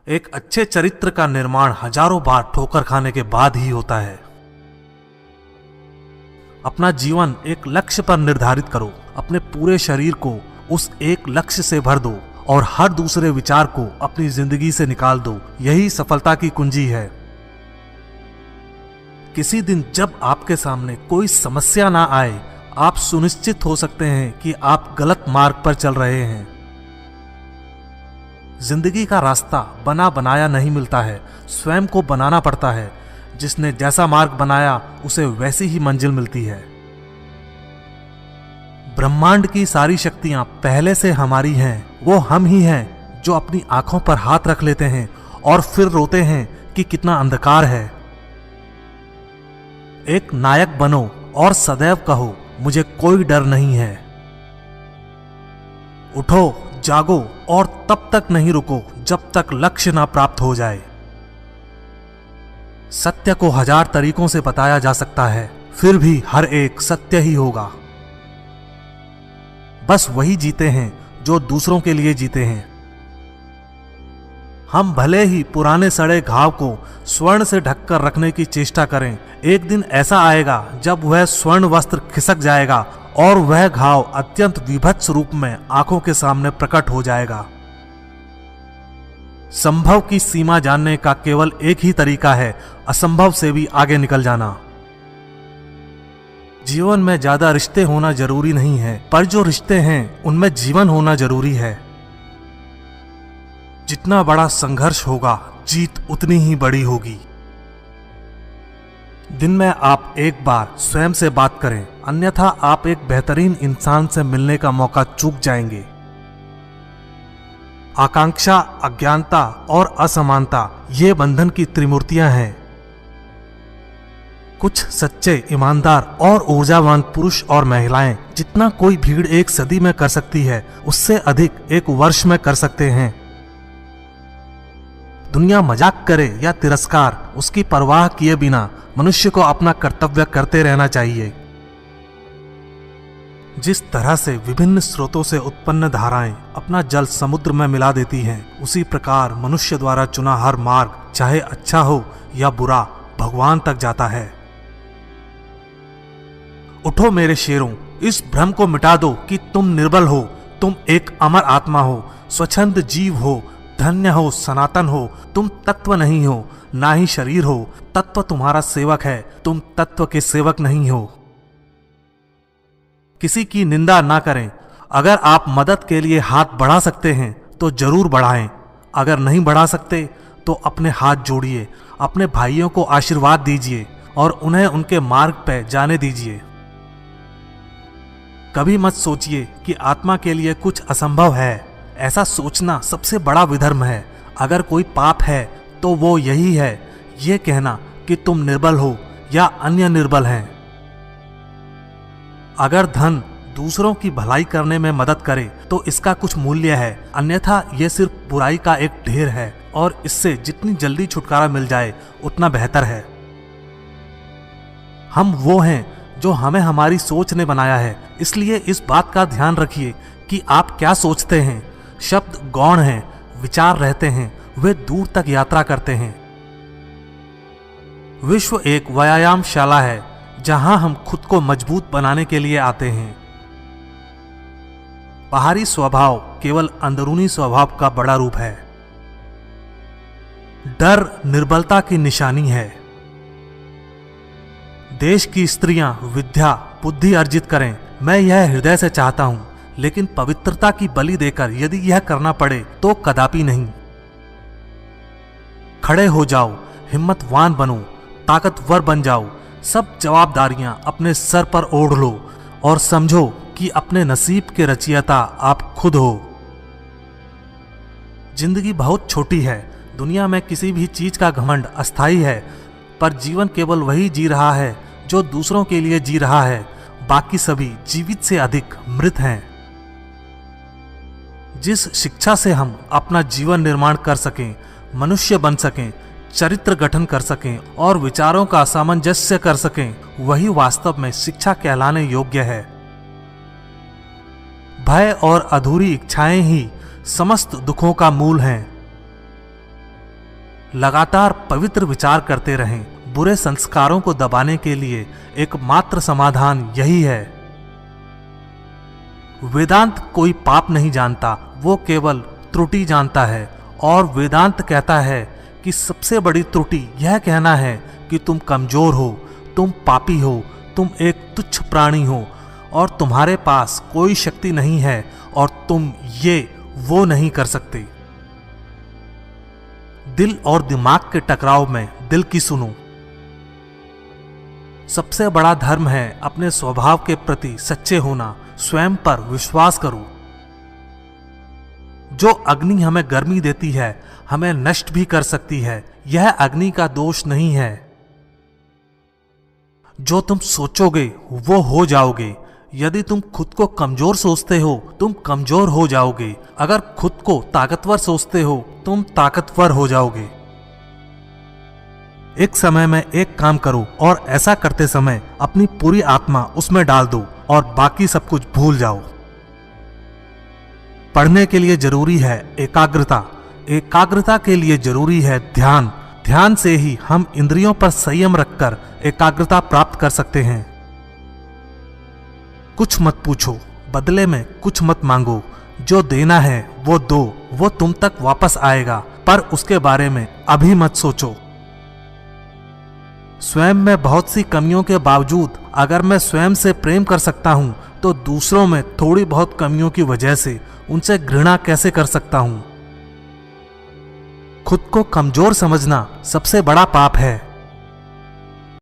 एक अच्छे चरित्र का निर्माण हजारों बार ठोकर खाने के बाद ही होता है। अपना जीवन एक लक्ष्य पर निर्धारित करो, अपने पूरे शरीर को उस एक लक्ष्य से भर दो और हर दूसरे विचार को अपनी जिंदगी से निकाल दो। यही सफलता की कुंजी है। किसी दिन जब आपके सामने कोई समस्या ना आए, आप सुनिश्चित हो सकते हैं कि आप गलत मार्ग पर चल रहे हैं। जिंदगी का रास्ता बना बनाया नहीं मिलता है, स्वयं को बनाना पड़ता है। जिसने जैसा मार्ग बनाया उसे वैसी ही मंजिल मिलती है। ब्रह्मांड की सारी शक्तियां पहले से हमारी हैं। वो हम ही हैं जो अपनी आंखों पर हाथ रख लेते हैं और फिर रोते हैं कि कितना अंधकार है। एक नायक बनो और सदैव कहो, मुझे कोई डर नहीं है। उठो, जागो और तब तक नहीं रुको जब तक लक्ष्य ना प्राप्त हो जाए। सत्य को हजार तरीकों से बताया जा सकता है, फिर भी हर एक सत्य ही होगा। बस वही जीते हैं जो दूसरों के लिए जीते हैं। हम भले ही पुराने सड़े घाव को स्वर्ण से ढककर रखने की चेष्टा करें, एक दिन ऐसा आएगा जब वह स्वर्ण वस्त्र खिसक जाएगा और वह घाव अत्यंत विभत्स रूप में आंखों के सामने प्रकट हो जाएगा। संभव की सीमा जानने का केवल एक ही तरीका है, असंभव से भी आगे निकल जाना। जीवन में ज्यादा रिश्ते होना जरूरी नहीं है, पर जो रिश्ते हैं उनमें जीवन होना जरूरी है। जितना बड़ा संघर्ष होगा, जीत उतनी ही बड़ी होगी। दिन में आप एक बार स्वयं से बात करें, अन्यथा आप एक बेहतरीन इंसान से मिलने का मौका चूक जाएंगे। आकांक्षा, अज्ञानता और असमानता ये बंधन की त्रिमूर्तियां हैं। कुछ सच्चे, ईमानदार और ऊर्जावान पुरुष और महिलाएं जितना कोई भीड़ एक सदी में कर सकती है, उससे अधिक एक वर्ष में कर सकते हैं। दुनिया मजाक करे या तिरस्कार, उसकी परवाह किए बिना मनुष्य को अपना कर्तव्य करते रहना चाहिए। जिस तरह से विभिन्न स्रोतों से उत्पन्न धाराएं अपना जल समुद्र में मिला देती हैं, उसी प्रकार मनुष्य द्वारा चुना हर मार्ग, चाहे अच्छा हो या बुरा, भगवान तक जाता है। उठो मेरे शेरों, इस भ्रम को मिटा दो कि तुम निर्बल हो। तुम एक अमर आत्मा हो, स्वच्छंद जीव हो, धन्य हो, सनातन हो। तुम तत्व नहीं हो, ना ही शरीर हो। तत्व तुम्हारा सेवक है, तुम तत्व के सेवक नहीं हो। किसी की निंदा ना करें। अगर आप मदद के लिए हाथ बढ़ा सकते हैं तो जरूर बढ़ाएं। अगर नहीं बढ़ा सकते तो अपने हाथ जोड़िए, अपने भाइयों को आशीर्वाद दीजिए और उन्हें उनके मार्ग पर जाने दीजिए। कभी मत सोचिए कि आत्मा के लिए कुछ असंभव है। ऐसा सोचना सबसे बड़ा विधर्म है। अगर कोई पाप है तो वो यही है, ये कहना कि तुम निर्बल हो या अन्य निर्बल हैं। अगर धन दूसरों की भलाई करने में मदद करे तो इसका कुछ मूल्य है, अन्यथा यह सिर्फ बुराई का एक ढेर है और इससे जितनी जल्दी छुटकारा मिल जाए उतना बेहतर है। हम वो हैं जो हमें हमारी सोच ने बनाया है, इसलिए इस बात का ध्यान रखिए कि आप क्या सोचते हैं। शब्द गौण हैं, विचार रहते हैं, वे दूर तक यात्रा करते हैं। विश्व एक व्यायामशाला है जहां हम खुद को मजबूत बनाने के लिए आते हैं। बाहरी स्वभाव केवल अंदरूनी स्वभाव का बड़ा रूप है। डर निर्बलता की निशानी है। देश की स्त्रियां विद्या बुद्धि अर्जित करें, मैं यह हृदय से चाहता हूं, लेकिन पवित्रता की बलि देकर यदि यह करना पड़े तो कदापि नहीं। खड़े हो जाओ, हिम्मतवान बनो, ताकतवर बन जाओ। सब जवाबदारियां अपने सर पर ओढ़ लो और समझो कि अपने नसीब के रचयिता आप खुद हो। जिंदगी बहुत छोटी है। दुनिया में किसी भी चीज का घमंड अस्थायी है, पर जीवन केवल वही जी रहा है जो दूसरों के लिए जी रहा है। बाकी सभी जीवित से अधिक मृत हैं। जिस शिक्षा से हम अपना जीवन निर्माण कर सकें, मनुष्य बन सकें, चरित्र गठन कर सकें और विचारों का सामंजस्य कर सकें, वही वास्तव में शिक्षा कहलाने योग्य है। भय और अधूरी इच्छाएं ही समस्त दुखों का मूल हैं। लगातार पवित्र विचार करते रहें। बुरे संस्कारों को दबाने के लिए एकमात्र समाधान यही है। वेदांत कोई पाप नहीं जानता, वो केवल त्रुटि जानता है। और वेदांत कहता है कि सबसे बड़ी त्रुटि यह कहना है कि तुम कमजोर हो, तुम पापी हो, तुम एक तुच्छ प्राणी हो और तुम्हारे पास कोई शक्ति नहीं है और तुम ये वो नहीं कर सकते। दिल और दिमाग के टकराव में दिल की सुनो। सबसे बड़ा धर्म है अपने स्वभाव के प्रति सच्चे होना। स्वयं पर विश्वास करो। जो अग्नि हमें गर्मी देती है, हमें नष्ट भी कर सकती है। यह अग्नि का दोष नहीं है। जो तुम सोचोगे वो हो जाओगे। यदि तुम खुद को कमजोर सोचते हो, तुम कमजोर हो जाओगे। अगर खुद को ताकतवर सोचते हो, तुम ताकतवर हो जाओगे। एक समय में एक काम करो और ऐसा करते समय अपनी पूरी आत्मा उसमें डाल दो और बाकी सब कुछ भूल जाओ। पढ़ने के लिए जरूरी है एकाग्रता, एकाग्रता के लिए जरूरी है ध्यान। ध्यान से ही हम इंद्रियों पर संयम रखकर एकाग्रता प्राप्त कर सकते हैं। कुछ मत पूछो, बदले में कुछ मत मांगो। जो देना है वो दो, वो तुम तक वापस आएगा, पर उसके बारे में अभी मत सोचो। स्वयं में बहुत सी कमियों के बावजूद अगर मैं स्वयं से प्रेम कर सकता हूं, तो दूसरों में थोड़ी बहुत कमियों की वजह से उनसे घृणा कैसे कर सकता हूं। खुद को कमजोर समझना सबसे बड़ा पाप है।